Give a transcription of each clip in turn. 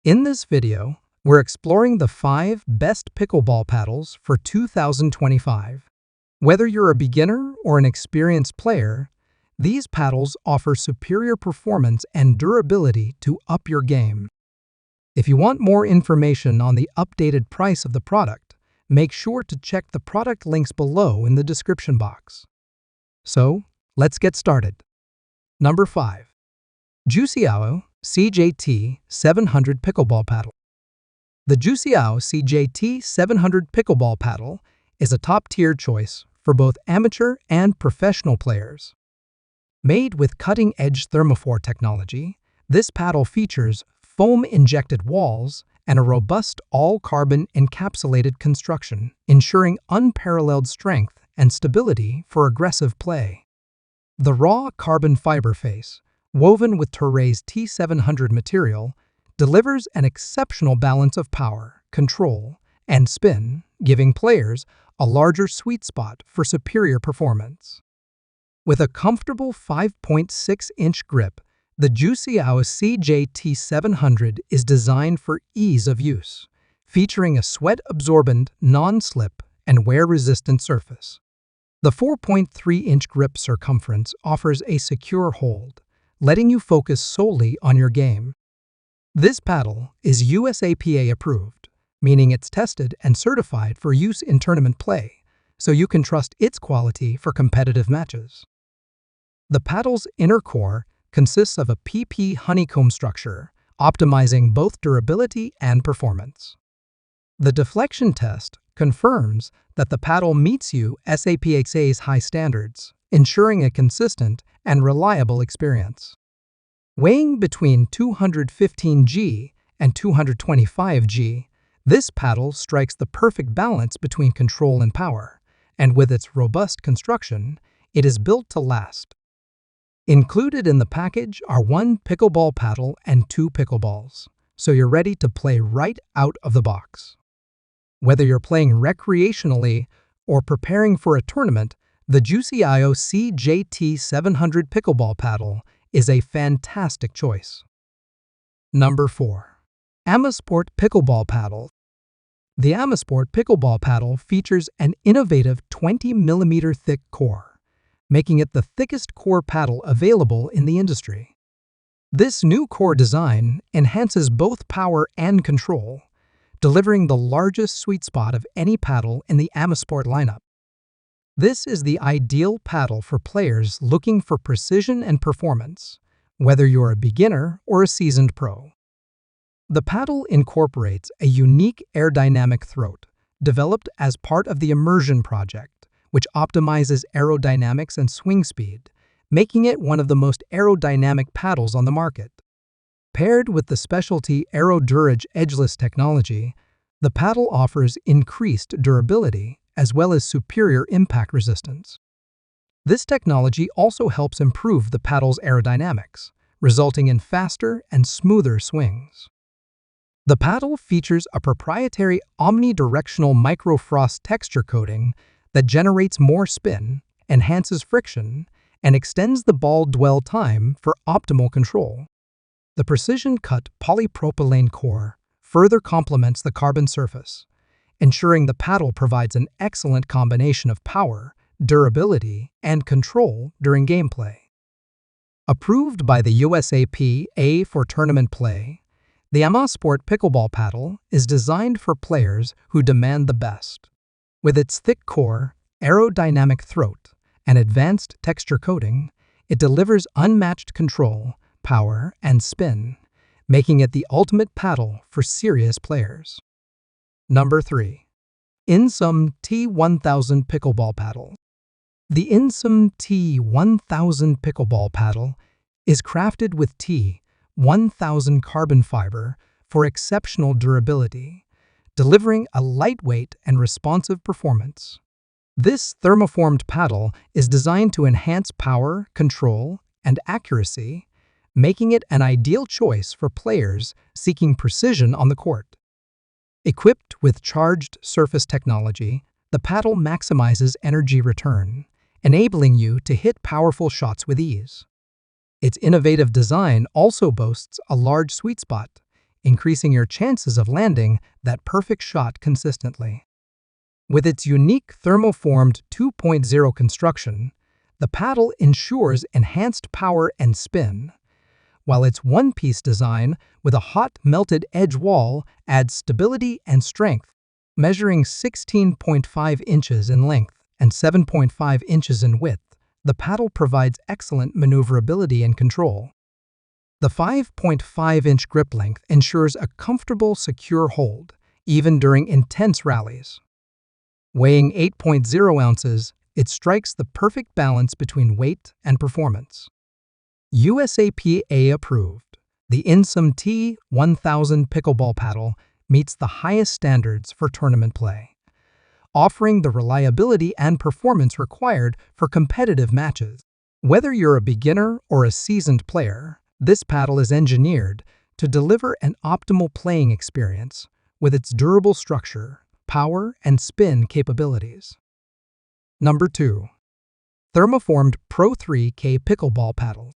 In this video, we're exploring the 5 best pickleball paddles for 2025. Whether you're a beginner or an experienced player, these paddles offer superior performance and durability to up your game. If you want more information on the updated price of the product, make sure to check the product links below in the description box. So, let's get started. Number 5. Juciao CJT 700 Pickleball Paddle. The Juciao CJT 700 Pickleball Paddle is a top-tier choice for both amateur and professional players. Made with cutting-edge Thermoformed technology, this paddle features foam-injected walls and a robust all-carbon encapsulated construction, ensuring unparalleled strength and stability for aggressive play. The raw carbon fiber face, woven with Terray's T700 material, delivers an exceptional balance of power, control, and spin, giving players a larger sweet spot for superior performance. With a comfortable 5.6-inch grip, the Juciao CJT 700 is designed for ease of use, featuring a sweat-absorbent, non-slip, and wear-resistant surface. The 4.3-inch grip circumference offers a secure hold, letting you focus solely on your game. This paddle is USAPA approved, meaning it's tested and certified for use in tournament play, so you can trust its quality for competitive matches. The paddle's inner core consists of a PP honeycomb structure, optimizing both durability and performance. The deflection test confirms that the paddle meets USAPA's high standards, ensuring a consistent and reliable experience. Weighing between 215 g and 225 g, this paddle strikes the perfect balance between control and power, and with its robust construction, it is built to last. Included in the package are 1 pickleball paddle and 2 pickleballs, so you're ready to play right out of the box. Whether you're playing recreationally or preparing for a tournament, the Juciao CJT 700 Pickleball Paddle is a fantastic choice. Number 4. AMASPORT Pickleball Paddle. The AMASPORT Pickleball Paddle features an innovative 20mm thick core, making it the thickest core paddle available in the industry. This new core design enhances both power and control, delivering the largest sweet spot of any paddle in the AMASPORT lineup. This is the ideal paddle for players looking for precision and performance, whether you're a beginner or a seasoned pro. The paddle incorporates a unique aerodynamic throat developed as part of the Immersion project, which optimizes aerodynamics and swing speed, making it one of the most aerodynamic paddles on the market. Paired with the specialty AeroDurage edgeless technology, the paddle offers increased durability as well as superior impact resistance. This technology also helps improve the paddle's aerodynamics, resulting in faster and smoother swings. The paddle features a proprietary omnidirectional microfrost texture coating that generates more spin, enhances friction, and extends the ball dwell time for optimal control. The precision-cut polypropylene core further complements the carbon surface, ensuring the paddle provides an excellent combination of power, durability, and control during gameplay. Approved by the USAPA for tournament play, the AMASPORT Pickleball Paddle is designed for players who demand the best. With its thick core, aerodynamic throat, and advanced texture coating, it delivers unmatched control, power, and spin, making it the ultimate paddle for serious players. Number 3. INSUM T1000 Pickleball Paddle. The INSUM T1000 Pickleball Paddle is crafted with T1000 carbon fiber for exceptional durability, delivering a lightweight and responsive performance. This thermoformed paddle is designed to enhance power, control, and accuracy, making it an ideal choice for players seeking precision on the court. Equipped with charged surface technology, the paddle maximizes energy return, enabling you to hit powerful shots with ease. Its innovative design also boasts a large sweet spot, increasing your chances of landing that perfect shot consistently. With its unique Thermoformed 2.0 construction, the paddle ensures enhanced power and spin, while its one-piece design with a hot melted edge wall adds stability and strength. Measuring 16.5 inches in length and 7.5 inches in width, the paddle provides excellent maneuverability and control. The 5.5-inch grip length ensures a comfortable, secure hold, even during intense rallies. Weighing 8.0 ounces, it strikes the perfect balance between weight and performance. USAPA approved, the INSUM T1000 pickleball paddle meets the highest standards for tournament play, offering the reliability and performance required for competitive matches. Whether you're a beginner or a seasoned player, this paddle is engineered to deliver an optimal playing experience with its durable structure, power, and spin capabilities. Number 2. Thermoformed Pro 3K Pickleball Paddle.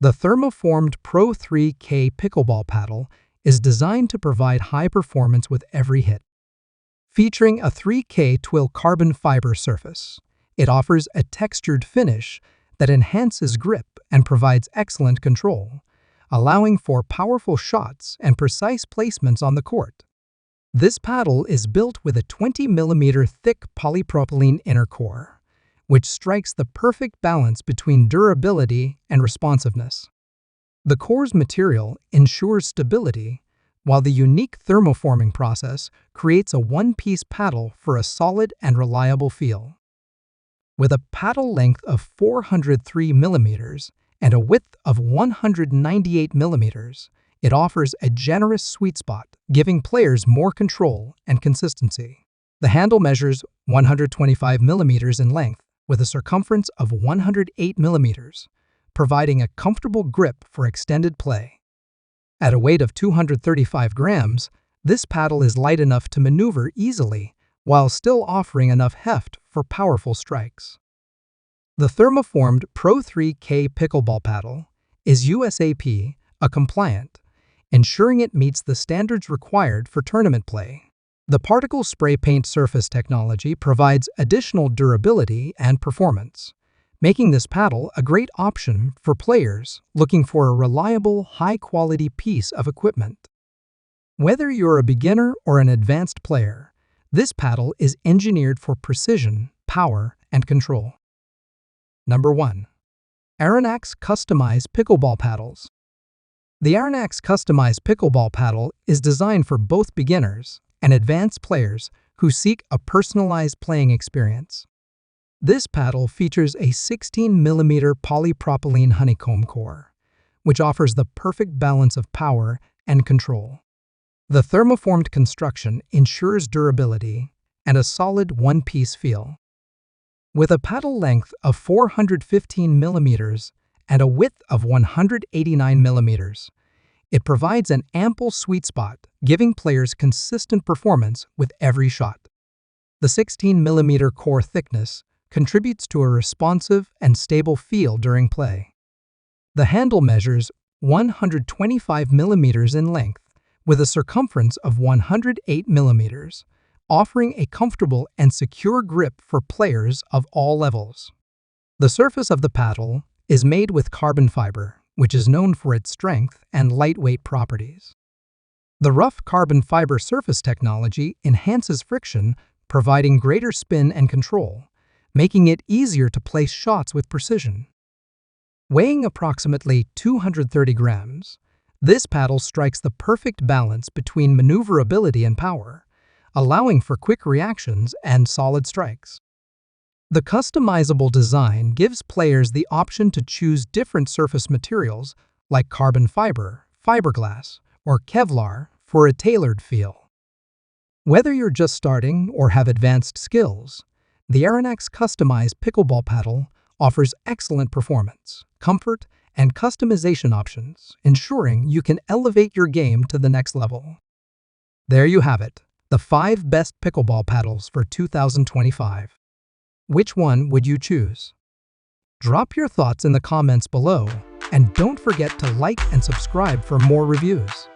The Thermoformed Pro 3K Pickleball Paddle is designed to provide high performance with every hit. Featuring a 3K twill carbon fiber surface, it offers a textured finish that enhances grip and provides excellent control, allowing for powerful shots and precise placements on the court. This paddle is built with a 20mm thick polypropylene inner core, which strikes the perfect balance between durability and responsiveness. The core's material ensures stability, while the unique thermoforming process creates a one-piece paddle for a solid and reliable feel. With a paddle length of 403 mm and a width of 198 mm, it offers a generous sweet spot, giving players more control and consistency. The handle measures 125 mm in length with a circumference of 108 mm, providing a comfortable grip for extended play. At a weight of 235 grams, this paddle is light enough to maneuver easily while still offering enough heft for powerful strikes. The Thermoformed Pro 3K Pickleball Paddle is USAP compliant, ensuring it meets the standards required for tournament play. The particle spray paint surface technology provides additional durability and performance, making this paddle a great option for players looking for a reliable, high-quality piece of equipment. Whether you're a beginner or an advanced player, this paddle is engineered for precision, power, and control. Number 1. Arronax Customized Pickleball Paddles. The Arronax Customized Pickleball Paddle is designed for both beginners and advanced players who seek a personalized playing experience. This paddle features a 16mm polypropylene honeycomb core, which offers the perfect balance of power and control. The thermoformed construction ensures durability and a solid one-piece feel. With a paddle length of 415 mm and a width of 189 mm, it provides an ample sweet spot, giving players consistent performance with every shot. The 16mm core thickness contributes to a responsive and stable feel during play. The handle measures 125 mm in length with a circumference of 108 mm, offering a comfortable and secure grip for players of all levels. The surface of the paddle is made with carbon fiber, which is known for its strength and lightweight properties. The rough carbon fiber surface technology enhances friction, providing greater spin and control, making it easier to place shots with precision. Weighing approximately 230 grams, this paddle strikes the perfect balance between maneuverability and power, allowing for quick reactions and solid strikes. The customizable design gives players the option to choose different surface materials like carbon fiber, fiberglass, or Kevlar for a tailored feel. Whether you're just starting or have advanced skills, the Arronax Customized Pickleball Paddle offers excellent performance, comfort, and customization options, ensuring you can elevate your game to the next level. There you have it, the 5 best pickleball paddles for 2025. Which one would you choose? Drop your thoughts in the comments below, and don't forget to like and subscribe for more reviews.